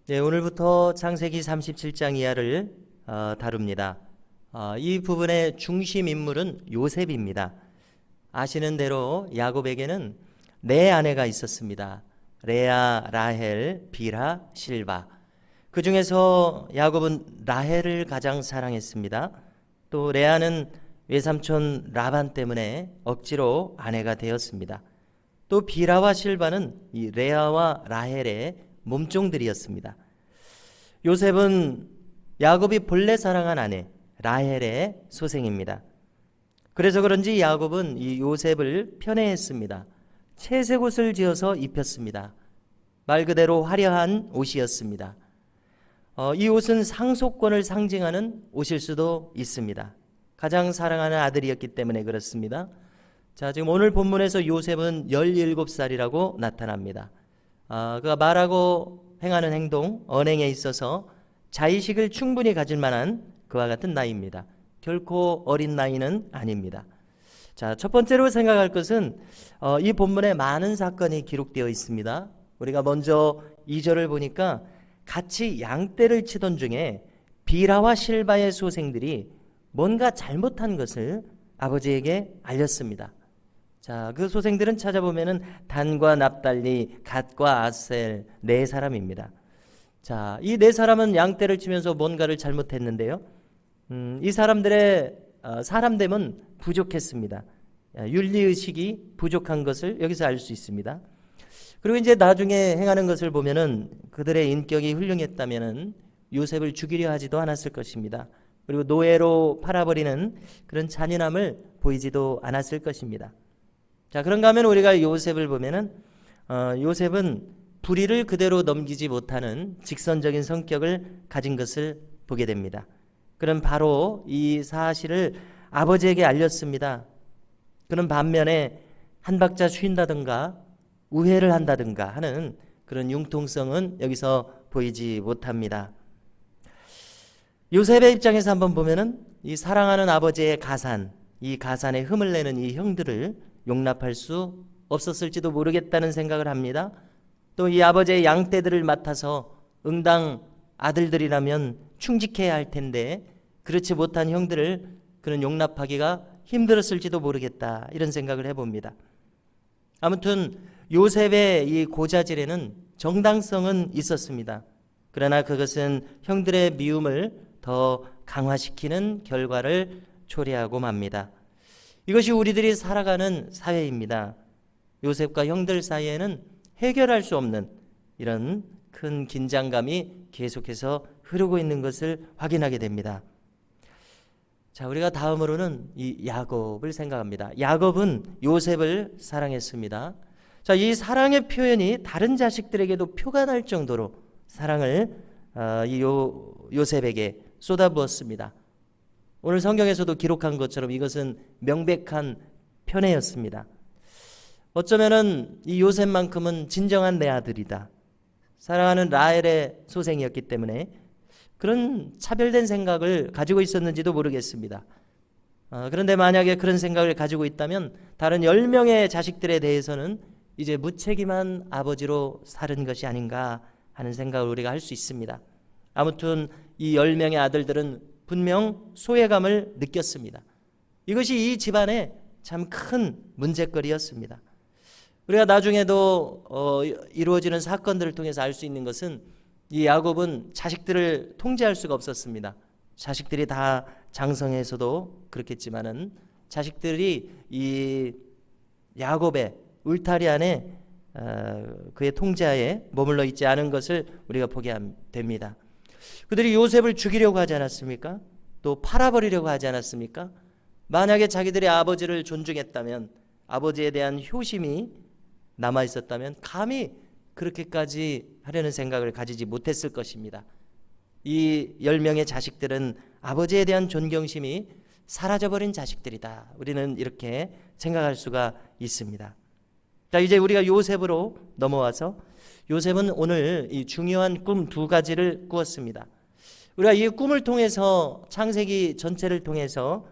네, 오늘부터 창세기 37장 이하를 다룹니다. 이 부분의 중심 인물은 요셉입니다. 아시는 대로 야곱에게는 네 아내가 있었습니다. 레아, 라헬, 빌하, 실바. 그 중에서 야곱은 라헬을 가장 사랑했습니다. 또 레아는 외삼촌 라반 때문에 억지로 아내가 되었습니다. 또 빌하와 실바는 이 레아와 라헬의 몸종들이었습니다. 요셉은 야곱이 본래 사랑한 아내 라헬의 소생입니다. 그래서 그런지 야곱은 이 요셉을 편애했습니다. 채색 옷을 지어서 입혔습니다. 말 그대로 화려한 옷이었습니다. 이 옷은 상속권을 상징하는 옷일 수도 있습니다. 가장 사랑하는 아들이었기 때문에 그렇습니다. 자, 지금 오늘 본문에서 요셉은 17살이라고 나타납니다. 그가 말하고 행하는 행동, 언행에 있어서 자의식을 충분히 가질 만한 그와 같은 나이입니다. 결코 어린 나이는 아닙니다. 자, 첫 번째로 생각할 것은 이 본문에 많은 사건이 기록되어 있습니다. 우리가 먼저 2절을 보니까 같이 양떼를 치던 중에 빌하와 실바의 소생들이 뭔가 잘못한 것을 아버지에게 알렸습니다. 자, 그 소생들은 찾아보면은 단과 납달리, 갓과 아셀 네 사람입니다. 자, 이 네 사람은 양떼를 치면서 뭔가를 잘못했는데요. 이 사람들의 사람됨은 부족했습니다. 윤리의식이 부족한 것을 여기서 알 수 있습니다. 그리고 이제 나중에 행하는 것을 보면은 그들의 인격이 훌륭했다면은 요셉을 죽이려 하지도 않았을 것입니다. 그리고 노예로 팔아버리는 그런 잔인함을 보이지도 않았을 것입니다. 자, 그런가 하면 우리가 요셉을 보면은 요셉은 불의를 그대로 넘기지 못하는 직선적인 성격을 가진 것을 보게 됩니다. 그는 바로 이 사실을 아버지에게 알렸습니다. 그런 반면에 한 박자 쉰다든가 우회를 한다든가 하는 그런 융통성은 여기서 보이지 못합니다. 요셉의 입장에서 한번 보면은 이 사랑하는 아버지의 가산, 이 가산에 흠을 내는 이 형들을 용납할 수 없었을지도 모르겠다는 생각을 합니다. 또 이 아버지의 양떼들을 맡아서 응당 아들들이라면 충직해야 할 텐데 그렇지 못한 형들을 그는 용납하기가 힘들었을지도 모르겠다, 이런 생각을 해봅니다. 아무튼 요셉의 이 고자질에는 정당성은 있었습니다. 그러나 그것은 형들의 미움을 더 강화시키는 결과를 초래하고 맙니다. 이것이 우리들이 살아가는 사회입니다. 요셉과 형들 사이에는 해결할 수 없는 이런 큰 긴장감이 계속해서 흐르고 있는 것을 확인하게 됩니다. 자, 우리가 다음으로는 이 야곱을 생각합니다. 야곱은 요셉을 사랑했습니다. 자, 이 사랑의 표현이 다른 자식들에게도 표가 날 정도로 사랑을 요셉에게 쏟아부었습니다. 오늘 성경에서도 기록한 것처럼 이것은 명백한 편애였습니다. 어쩌면은 이 요셉만큼은 진정한 내 아들이다, 사랑하는 라헬의 소생이었기 때문에 그런 차별된 생각을 가지고 있었는지도 모르겠습니다. 그런데 만약에 그런 생각을 가지고 있다면 다른 10명의 자식들에 대해서는 이제 무책임한 아버지로 살은 것이 아닌가 하는 생각을 우리가 할 수 있습니다. 아무튼 이 10명의 아들들은 분명 소외감을 느꼈습니다. 이것이 이 집안의 참 큰 문제거리였습니다. 우리가 나중에도 이루어지는 사건들을 통해서 알 수 있는 것은 이 야곱은 자식들을 통제할 수가 없었습니다. 자식들이 다 장성해서도 그렇겠지만은 자식들이 이 야곱의 울타리 안에 그의 통제하에 머물러 있지 않은 것을 우리가 보게 됩니다. 그들이 요셉을 죽이려고 하지 않았습니까? 또 팔아버리려고 하지 않았습니까? 만약에 자기들의 아버지를 존중했다면, 아버지에 대한 효심이 남아 있었다면 감히 그렇게까지 하려는 생각을 가지지 못했을 것입니다. 이 10명의 자식들은 아버지에 대한 존경심이 사라져버린 자식들이다, 우리는 이렇게 생각할 수가 있습니다. 자, 이제 우리가 요셉으로 넘어와서 요셉은 오늘 이 중요한 꿈 2가지를 꾸었습니다. 우리가 이 꿈을 통해서 창세기 전체를 통해서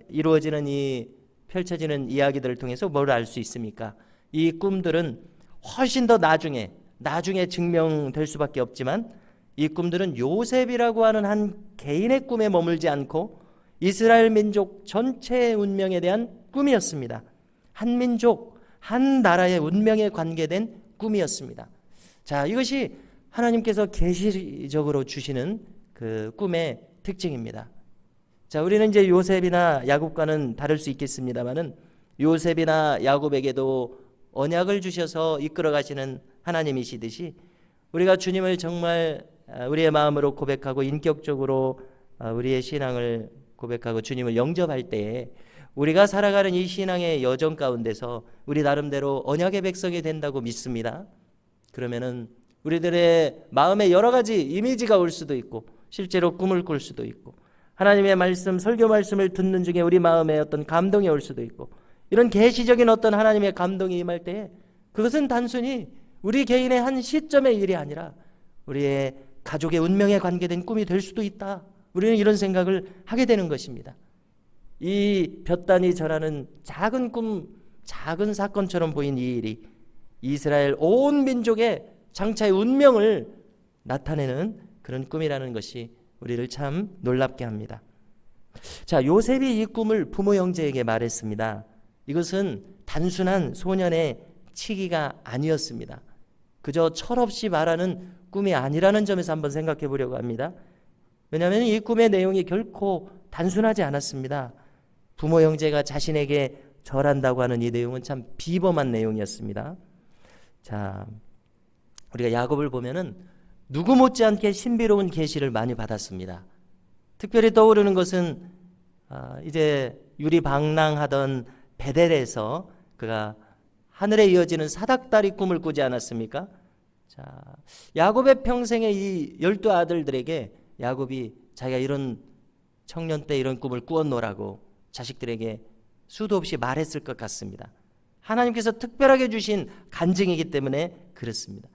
이루어지는 이 펼쳐지는 이야기들을 통해서 뭘 알 수 있습니까? 이 꿈들은 훨씬 더 나중에 나중에 증명될 수밖에 없지만 이 꿈들은 요셉이라고 하는 한 개인의 꿈에 머물지 않고 이스라엘 민족 전체의 운명에 대한 꿈이었습니다. 한 민족, 한 나라의 운명에 관계된 꿈이었습니다. 자, 이것이 하나님께서 계시적으로 주시는 그 꿈의 특징입니다. 자, 우리는 이제 요셉이나 야곱과는 다를 수 있겠습니다만은 요셉이나 야곱에게도 언약을 주셔서 이끌어 가시는 하나님이시듯이 우리가 주님을 정말 우리의 마음으로 고백하고 인격적으로 우리의 신앙을 고백하고 주님을 영접할 때에 우리가 살아가는 이 신앙의 여정 가운데서 우리 나름대로 언약의 백성이 된다고 믿습니다. 그러면은 우리들의 마음에 여러 가지 이미지가 올 수도 있고 실제로 꿈을 꿀 수도 있고 하나님의 말씀, 설교 말씀을 듣는 중에 우리 마음에 어떤 감동이 올 수도 있고 이런 계시적인 어떤 하나님의 감동이 임할 때에 그것은 단순히 우리 개인의 한 시점의 일이 아니라 우리의 가족의 운명에 관계된 꿈이 될 수도 있다. 우리는 이런 생각을 하게 되는 것입니다. 이 볕단이 전하는 작은 꿈, 작은 사건처럼 보인 이 일이 이스라엘 온 민족의 장차의 운명을 나타내는 그런 꿈이라는 것이 우리를 참 놀랍게 합니다. 자, 요셉이 이 꿈을 부모 형제에게 말했습니다. 이것은 단순한 소년의 치기가 아니었습니다. 그저 철없이 말하는 꿈이 아니라는 점에서 한번 생각해 보려고 합니다. 왜냐하면 이 꿈의 내용이 결코 단순하지 않았습니다. 부모 형제가 자신에게 절한다고 하는 이 내용은 참 비범한 내용이었습니다. 자, 우리가 야곱을 보면은 누구 못지않게 신비로운 계시를 많이 받았습니다. 특별히 떠오르는 것은 이제 유리방랑하던 베델에서 그가 하늘에 이어지는 사닥다리 꿈을 꾸지 않았습니까? 자, 야곱의 평생의 이 12아들들에게 야곱이 자기가 이런 청년 때 이런 꿈을 꾸었노라고 자식들에게 수도 없이 말했을 것 같습니다. 하나님께서 특별하게 주신 간증이기 때문에 그렇습니다.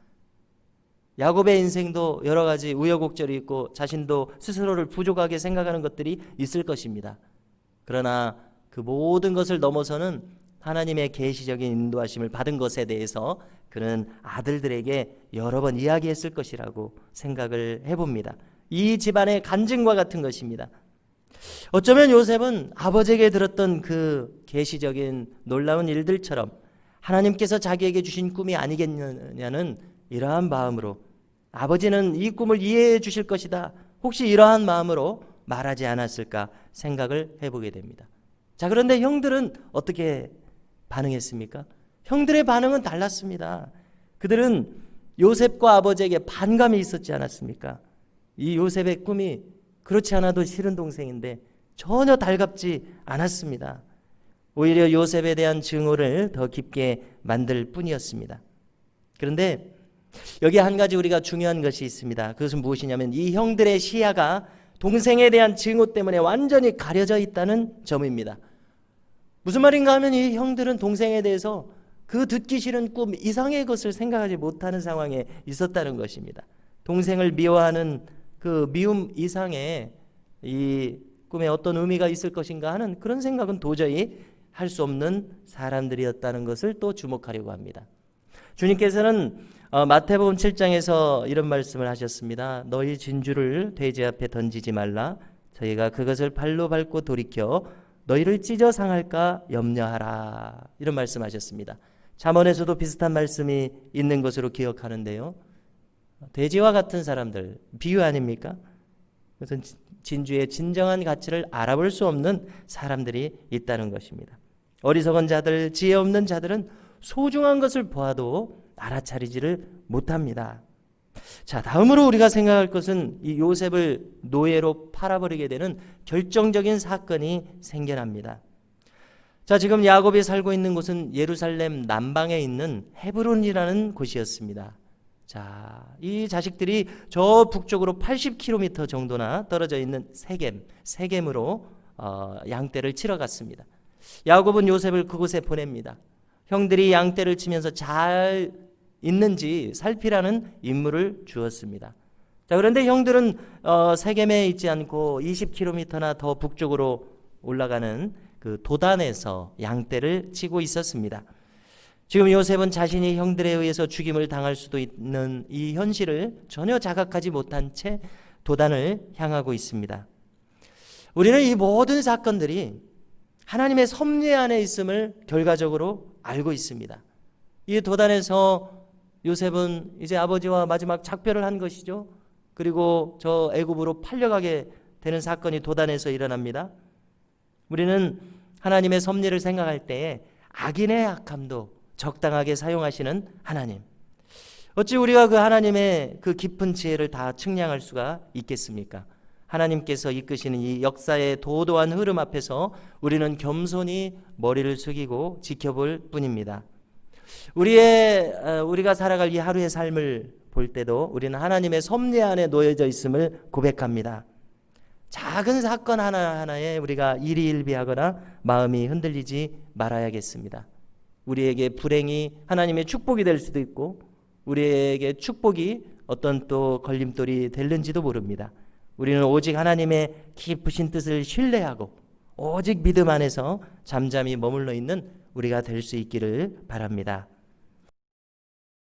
야곱의 인생도 여러 가지 우여곡절이 있고 자신도 스스로를 부족하게 생각하는 것들이 있을 것입니다. 그러나 그 모든 것을 넘어서는 하나님의 계시적인 인도하심을 받은 것에 대해서 그는 아들들에게 여러 번 이야기했을 것이라고 생각을 해봅니다. 이 집안의 간증과 같은 것입니다. 어쩌면 요셉은 아버지에게 들었던 그 계시적인 놀라운 일들처럼 하나님께서 자기에게 주신 꿈이 아니겠느냐는 이러한 마음으로 아버지는 이 꿈을 이해해 주실 것이다. 혹시 이러한 마음으로 말하지 않았을까 생각을 해보게 됩니다. 자, 그런데 형들은 어떻게 반응했습니까? 형들의 반응은 달랐습니다. 그들은 요셉과 아버지에게 반감이 있었지 않았습니까? 이 요셉의 꿈이 그렇지 않아도 싫은 동생인데 전혀 달갑지 않았습니다. 오히려 요셉에 대한 증오를 더 깊게 만들 뿐이었습니다. 그런데 여기 한 가지 우리가 중요한 것이 있습니다. 그것은 무엇이냐면 이 형들의 시야가 동생에 대한 증오 때문에 완전히 가려져 있다는 점입니다. 무슨 말인가 하면 이 형들은 동생에 대해서 그 듣기 싫은 꿈 이상의 것을 생각하지 못하는 상황에 있었다는 것입니다. 동생을 미워하는 그 미움 이상의 이 꿈에 어떤 의미가 있을 것인가 하는 그런 생각은 도저히 할 수 없는 사람들이었다는 것을 또 주목하려고 합니다. 주님께서는 마태복음 7장에서 이런 말씀을 하셨습니다. 너희 진주를 돼지 앞에 던지지 말라. 저희가 그것을 발로 밟고 돌이켜 너희를 찢어 상할까 염려하라. 이런 말씀하셨습니다. 잠언에서도 비슷한 말씀이 있는 것으로 기억하는데요. 돼지와 같은 사람들, 비유 아닙니까? 그것은 진주의 진정한 가치를 알아볼 수 없는 사람들이 있다는 것입니다. 어리석은 자들, 지혜 없는 자들은 소중한 것을 보아도 알아차리지를 못합니다. 자, 다음으로 우리가 생각할 것은 이 요셉을 노예로 팔아버리게 되는 결정적인 사건이 생겨납니다. 자, 지금 야곱이 살고 있는 곳은 예루살렘 남방에 있는 헤브론이라는 곳이었습니다. 자, 이 자식들이 저 북쪽으로 80km 정도나 떨어져 있는 세겜으로 양떼를 치러 갔습니다. 야곱은 요셉을 그곳에 보냅니다. 형들이 양떼를 치면서 잘 있는지 살피라는 임무를 주었습니다. 자, 그런데 형들은 세겜에 있지 않고 20km나 더 북쪽으로 올라가는 그 도단에서 양떼를 치고 있었습니다. 지금 요셉은 자신이 형들에 의해서 죽임을 당할 수도 있는 이 현실을 전혀 자각하지 못한 채 도단을 향하고 있습니다. 우리는 이 모든 사건들이 하나님의 섭리 안에 있음을 결과적으로 알고 있습니다. 이 도단에서 요셉은 이제 아버지와 마지막 작별을 한 것이죠. 그리고 저 애굽으로 팔려가게 되는 사건이 도단에서 일어납니다. 우리는 하나님의 섭리를 생각할 때에 악인의 악함도 적당하게 사용하시는 하나님, 어찌 우리가 그 하나님의 그 깊은 지혜를 다 측량할 수가 있겠습니까? 하나님께서 이끄시는 이 역사의 도도한 흐름 앞에서 우리는 겸손히 머리를 숙이고 지켜볼 뿐입니다. 우리가 살아갈 이 하루의 삶을 볼 때도 우리는 하나님의 섭리 안에 놓여져 있음을 고백합니다. 작은 사건 하나하나에 우리가 일희일비하거나 마음이 흔들리지 말아야겠습니다. 우리에게 불행이 하나님의 축복이 될 수도 있고 우리에게 축복이 어떤 또 걸림돌이 될는지도 모릅니다. 우리는 오직 하나님의 깊으신 뜻을 신뢰하고 오직 믿음 안에서 잠잠히 머물러 있는 우리가 될 수 있기를 바랍니다.